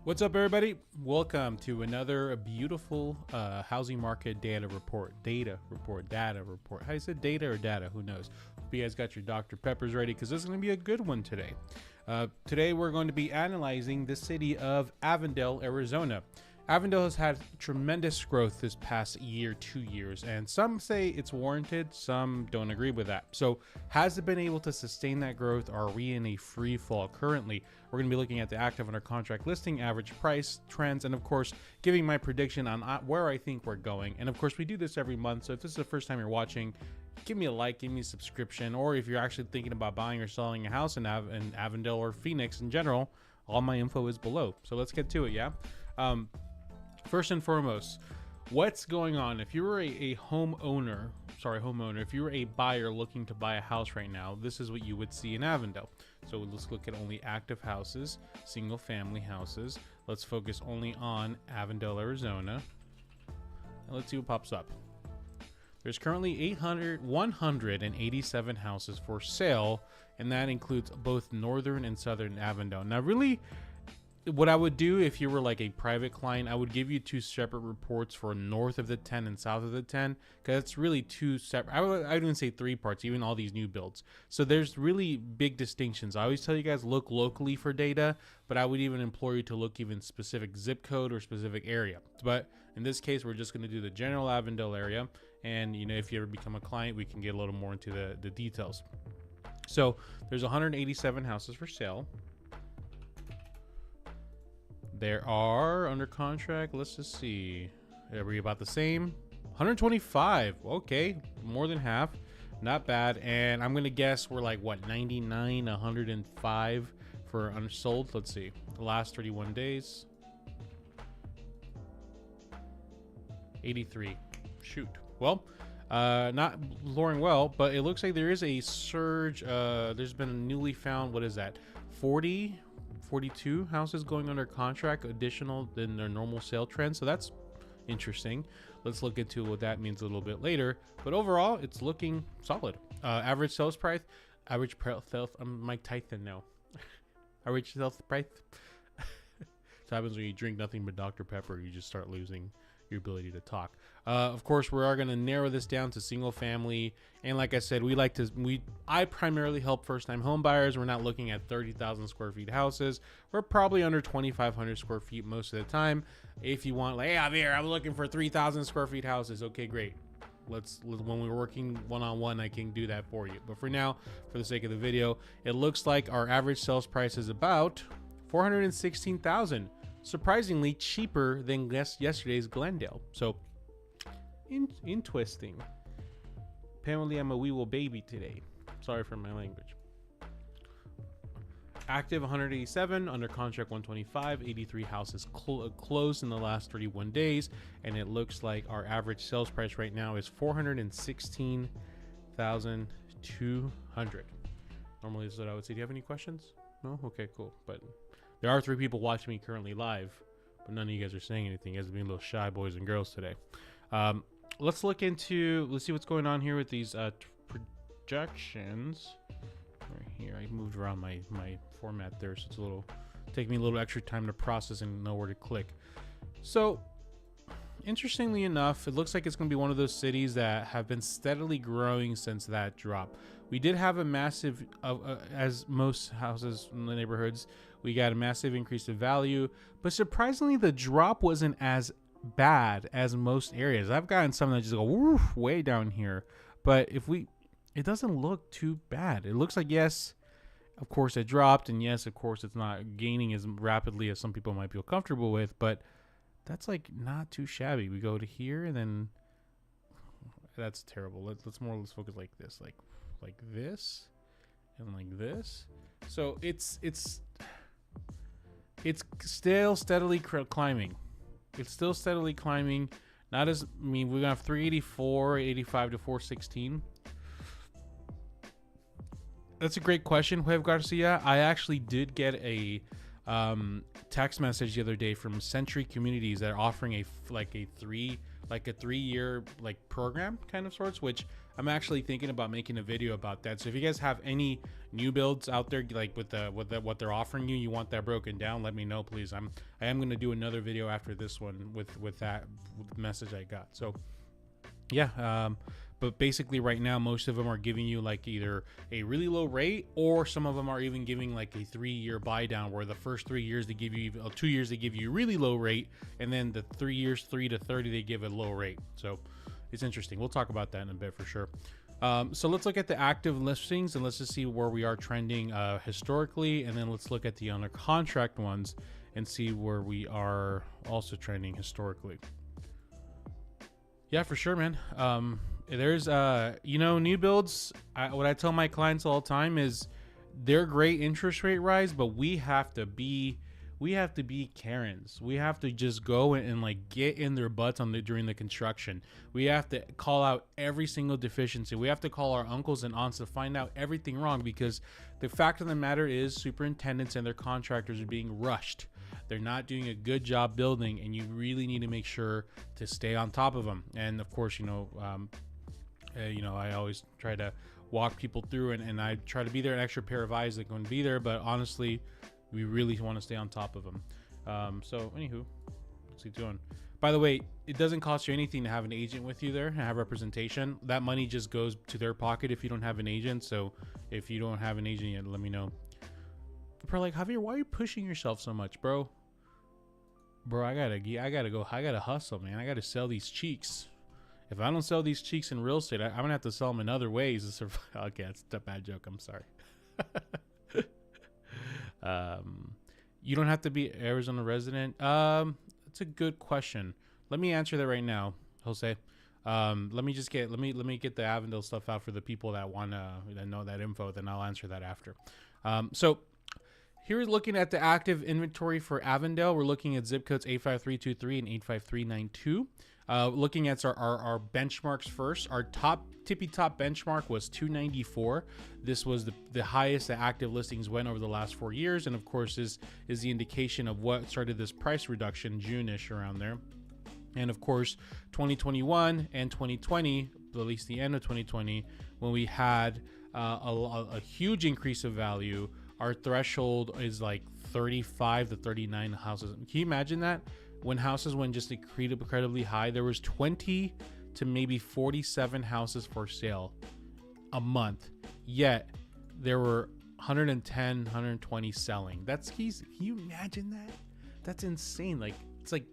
What's up, everybody? Welcome to another beautiful housing market data report. Data report. How do you say data or data? Who knows? Hope you guys got your Dr. Peppers ready because this is going to be a good one today. Today, we're going to be analyzing the city of Avondale, Arizona. Avondale has had tremendous growth this past year, 2 years, and some say it's warranted, some don't agree with that. So has it been able to sustain that growth? Or are we in a free fall currently? We're going to be looking at the active under contract listing, average price, trends, and of course, giving my prediction on where I think we're going. And of course, we do this every month. So if this is the first time you're watching, give me a like, give me a subscription, or if you're actually thinking about buying or selling a house in Avondale or Phoenix in general, all my info is below. So let's get to it, yeah? First and foremost, what's going on? If you were a homeowner, if you were a buyer looking to buy a house right now, this is what you would see in Avondale. So let's look at only active houses, single family houses. Let's focus only on Avondale, Arizona. And let's see what pops up. There's currently 187 houses for sale, and that includes both northern and southern Avondale. Now, really, what I would do if you were like a private client, I would give you two separate reports for north of the 10 and south of the 10, because it's really two separate. I would even say three parts, even all these new builds. So there's really big distinctions. I always tell you guys, look locally for data, but I would even implore you to look even specific zip code or specific area. But in this case, we're just going to do the general Avondale area. And you know, if you ever become a client, we can get a little more into the details. So there's 187 houses for sale. There are under contract, let's just see, are we about the same? 125, okay, more than half, not bad. And I'm gonna guess we're like what, 99, 105 for unsold. Let's see, the last 31 days, 83. Shoot. Well, not luring well, but it looks like there is a surge. There's been a newly found, what is that, 42 houses going under contract additional than their normal sale trend. So that's interesting. Let's look into what that means a little bit later, but overall it's looking solid. Average sales price, I'm Mike Tyson now. Average sales price. So happens when you drink nothing but Dr. Pepper, you just start losing your ability to talk. Of course, we are going to narrow this down to single family, and like I said, I primarily help first-time home buyers. We're not looking at 30,000 square feet houses. We're probably under 2,500 square feet most of the time. If you want, like, hey, Javier, I'm looking for 3,000 square feet houses. Okay, great. When we're working one-on-one, I can do that for you. But for now, for the sake of the video, it looks like our average sales price is about 416,000. Surprisingly cheaper than yesterday's Glendale. So interesting. Apparently I'm a wee little baby today. Sorry for my language. Active 187, under contract 125, 83 houses closed in the last 31 days, and it looks like our average sales price right now is 416,200. Normally this is what I would say. Do you have any questions? No? Okay, cool. But there are 3 people watching me currently live, but none of you guys are saying anything. You guys are being a little shy boys and girls today. Let's see what's going on here with these projections. Right here, I moved around my format there, so it's take me a little extra time to process and know where to click. So, interestingly enough, it looks like it's going to be one of those cities that have been steadily growing since that drop. We did have a massive, as most houses in the neighborhoods, we got a massive increase in value, but surprisingly, the drop wasn't as bad as most areas. I've gotten some that just go woof, way down here, but it doesn't look too bad. It looks like, yes, of course it dropped, and yes, of course it's not gaining as rapidly as some people might feel comfortable with, but that's like not too shabby. We go to here, and then that's terrible. Let's focus like this, like this, and like this. So it's still steadily climbing. It's still steadily climbing. Not as, we're gonna have 384, 85 to 416. That's a great question, Juev Garcia. I actually did get a text message the other day from Century Communities that are offering a 3 like a 3-year like program kind of sorts, which I'm actually thinking about making a video about that. So if you guys have any new builds out there, like with what they're offering you want that broken down, let me know, please. I am going to do another video after this one with that message I got. So yeah, but basically right now most of them are giving you like either a really low rate, or some of them are even giving like a 3-year buy down, where the first 3 years they give you 2 years they give you a really low rate, and then the 3 years 3 to 30 they give a low rate. So it's interesting. We'll talk about that in a bit for sure. So let's look at the active listings, and let's just see where we are trending historically, and then let's look at the under contract ones and see where we are also trending historically. Yeah, for sure, man. There's new builds. What I tell my clients all the time is they're great interest rate rise, but we have to be Karens. We have to just go and like get in their butts during the construction. We have to call out every single deficiency. We have to call our uncles and aunts to find out everything wrong, because the fact of the matter is superintendents and their contractors are being rushed. They're not doing a good job building, and you really need to make sure to stay on top of them. And of course, I always try to walk people through, and I try to be there, an extra pair of eyes that can be there. But honestly, we really want to stay on top of them. So anywho, what's he doing? By the way, it doesn't cost you anything to have an agent with you there and have representation. That money just goes to their pocket if you don't have an agent. So if you don't have an agent yet, let me know. People are like, Javier, why are you pushing yourself so much, bro? Bro, I gotta hustle, man. I gotta sell these cheeks. If I don't sell these cheeks in real estate, I'm gonna have to sell them in other ways to survive. Okay, it's a bad joke. I'm sorry. You don't have to be Arizona resident. It's a good question. Let me answer that right now, Jose. Let me get the Avondale stuff out for the people that know that info. Then I'll answer that after. So here, looking at the active inventory for Avondale, we're looking at zip codes 85323 and 85392. Looking at our benchmarks first, our tippy top benchmark was 294. This was the highest that active listings went over the last 4 years, and of course is the indication of what started this price reduction, June-ish around there. And of course 2021 and 2020, at least the end of 2020, when we had a huge increase of value, our threshold is like 35 to 39 houses. Can you imagine that? When houses went just incredibly high, there was 20 to maybe 47 houses for sale a month, yet there were 110, 120 selling. Can you imagine that? That's insane. Like, it's like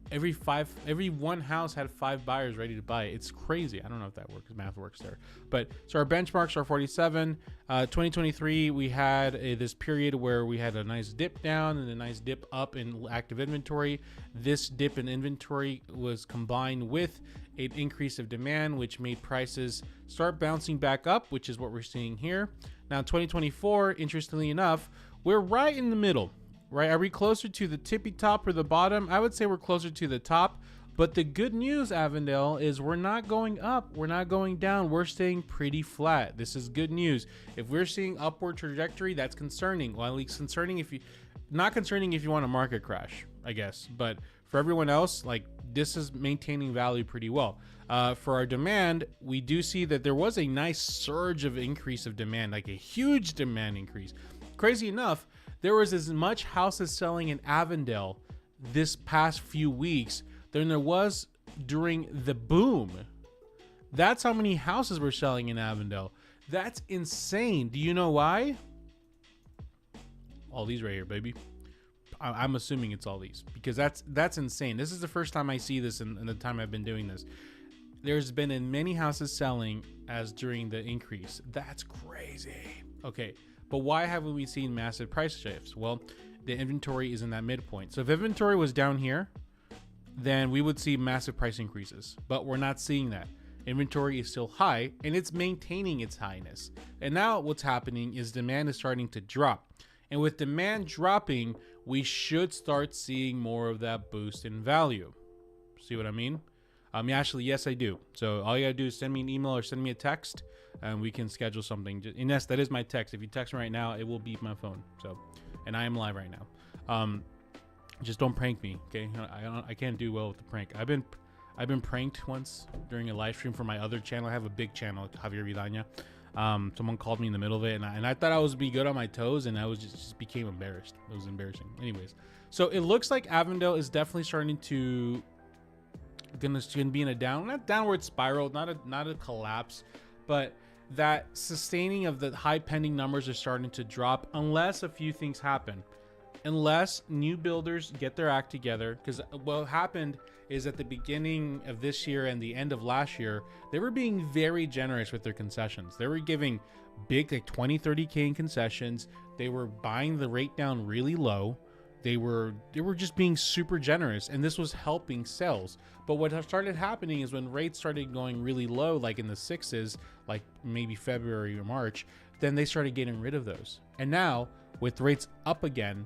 every one house had 5 buyers ready to buy it. It's crazy. I don't know if that works, math works there. But so our benchmarks are 47. 2023, we had this period where we had a nice dip down and a nice dip up in active inventory. This dip in inventory was combined with an increase of demand, which made prices start bouncing back up, which is what we're seeing here. Now, 2024, interestingly enough, we're right in the middle. Right? Are we closer to the tippy top or the bottom? I would say we're closer to the top. But the good news, Avondale, is we're not going up. We're not going down. We're staying pretty flat. This is good news. If we're seeing upward trajectory, that's concerning. Well, at least concerning not concerning if you want a market crash, I guess. But for everyone else, like, this is maintaining value pretty well. For our demand, we do see that there was a nice surge of increase of demand, like a huge demand increase. Crazy enough, there was as much houses selling in Avondale this past few weeks than there was during the boom. That's how many houses were selling in Avondale. That's insane. Do you know why? All these right here, baby. I'm assuming it's all these, because that's insane. This is the first time I see this in the time I've been doing this. There's been in many houses selling as during the increase. That's crazy. Okay. But why haven't we seen massive price shifts? Well, the inventory is in that midpoint. So if inventory was down here, then we would see massive price increases. But we're not seeing that. Inventory is still high, and it's maintaining its highness. And now what's happening is demand is starting to drop. And with demand dropping, we should start seeing more of that boost in value. See what I mean? Actually, yes, I do. So all you gotta do is send me an email or send me a text, and we can schedule something. And yes, that is my text. If you text me right now, it will beep my phone. So, and I am live right now. Just don't prank me, okay? I can't do well with the prank. I've been pranked once during a live stream for my other channel. I have a big channel, Javier Vidania. Someone called me in the middle of it, and I thought I was be good on my toes, and I was just became embarrassed. It was embarrassing. Anyways, so it looks like Avondale is definitely starting to gonna be in a not downward spiral, not a collapse, but that sustaining of the high pending numbers are starting to drop unless a few things happen. Unless new builders get their act together, because what happened is at the beginning of this year and the end of last year, they were being very generous with their concessions. They were giving big, like 20, 30K in concessions. They were buying the rate down really low. They were just being super generous, and this was helping sales. But what started happening is when rates started going really low, like in the sixes, like maybe February or March, then they started getting rid of those. And now with rates up again,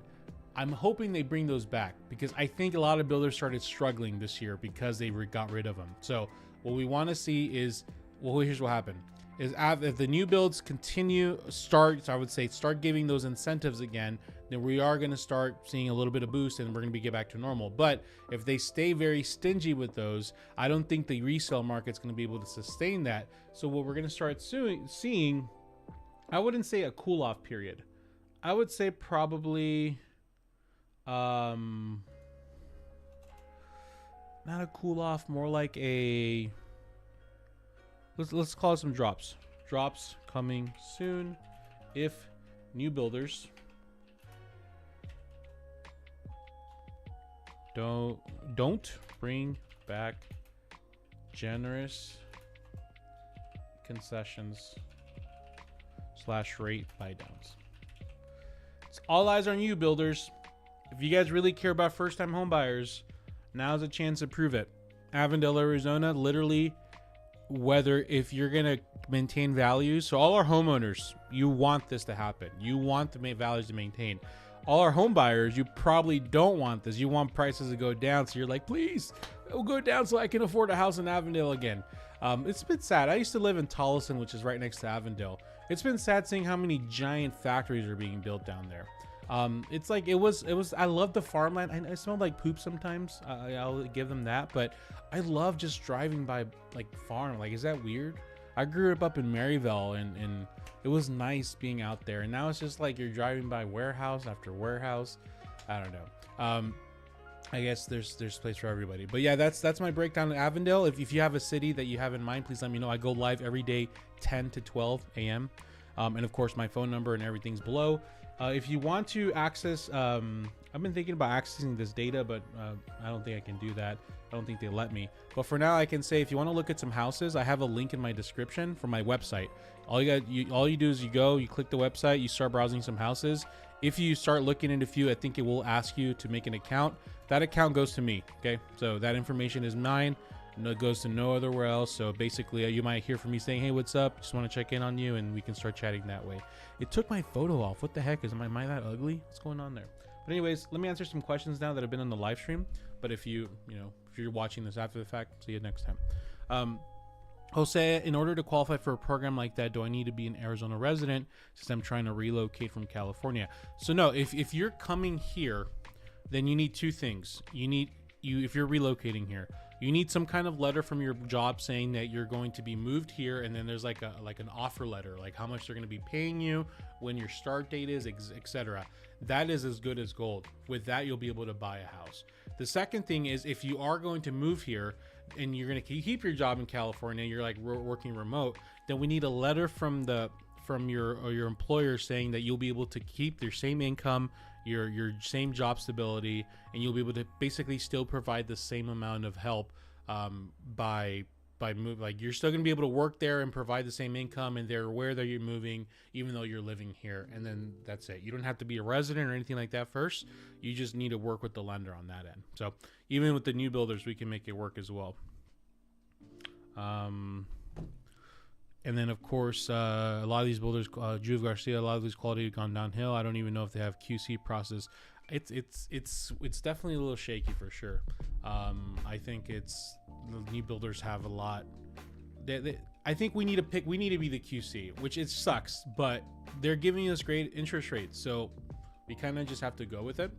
I'm hoping they bring those back, because I think a lot of builders started struggling this year because they got rid of them. So what we want to see is, well, here's what happened. Is if the new builds continue, so I would say start giving those incentives again, then we are going to start seeing a little bit of boost, and we're going to get back to normal. But if they stay very stingy with those, I don't think the resale market's going to be able to sustain that. So what we're going to start seeing, I wouldn't say a cool off period. I would say probably not a cool off, more like a, let's call it some drops coming soon if new builders don't bring back generous concessions / rate buy downs. It's all eyes on you, builders. If you guys really care about first-time home buyers, now's a chance to prove it. Avondale, Arizona, literally, whether if you're going to maintain values, so all our homeowners, you want this to happen. You want the values to maintain. All our home buyers, you probably don't want this. You want prices to go down, so you're like, please, it'll go down so I can afford a house in Avondale again. It's a bit sad. I used to live in Tolleson, which is right next to Avondale. It's been sad seeing how many giant factories are being built down there. It's like it was I love the farmland. I smell like poop sometimes. I'll give them that, but I love just driving by like farm. Like, is that weird? I grew up in Maryville, and it was nice being out there, and now it's just like you're driving by warehouse after warehouse. I don't know. I guess there's place for everybody, but yeah, that's my breakdown of Avondale. If you have a city that you have in mind, please let me know. I go live every day 10 to 12 a.m. And of course my phone number and everything's below. If you want to access, I've been thinking about accessing this data, but I don't think I can do that. I don't think they let me. But for now, I can say if you want to look at some houses, I have a link in my description for my website. All you do is you click the website, you start browsing some houses. If you start looking into a few, I think it will ask you to make an account. That account goes to me, okay? So that information is mine. It goes to no other where else. So basically, you might hear from me saying, hey, what's up? Just want to check in on you, and we can start chatting that way. It took my photo off. What the heck? Am I that ugly? What's going on there? But anyways, let me answer some questions now that have been on the live stream. But if you're watching this after the fact, see you next time. Jose, in order to qualify for a program like that, do I need to be an Arizona resident since I'm trying to relocate from California? So no, if you're coming here, then you need two things. If you're relocating here, you need some kind of letter from your job saying that you're going to be moved here, and then there's like an offer letter, like how much they're going to be paying you, when your start date is, etc. That is as good as gold. With that, you'll be able to buy a house. The second thing is, if you are going to move here and you're going to keep your job in California, you're like working remote, then we need a letter from your employer saying that you'll be able to keep your same income, your same job stability, and you'll be able to basically still provide the same amount of help by move. Like, you're still gonna be able to work there and provide the same income, and they're aware that you're moving even though you're living here. And then that's it. You don't have to be a resident or anything like that first. You just need to work with the lender on that end. So even with the new builders, we can make it work as well. And then of course, a lot of these builders, Juve Garcia, a lot of these quality have gone downhill. I don't even know if they have QC process. It's definitely a little shaky for sure. I think the new builders have a lot. I think we need to be the QC, which it sucks, but they're giving us great interest rates, so we kind of just have to go with it.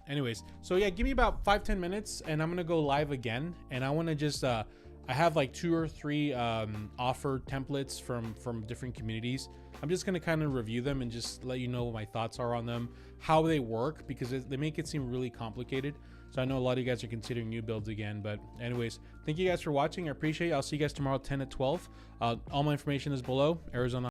anyways, so yeah, give me about 5-10 minutes and I'm gonna go live again, and I want to just I have like 2 or 3 offer templates from different communities. I'm just gonna kind of review them and just let you know what my thoughts are on them, how they work, because they make it seem really complicated. So I know a lot of you guys are considering new builds again, but anyways, thank you guys for watching. I appreciate it. I'll see you guys tomorrow 10 at 12. All my information is below. Arizona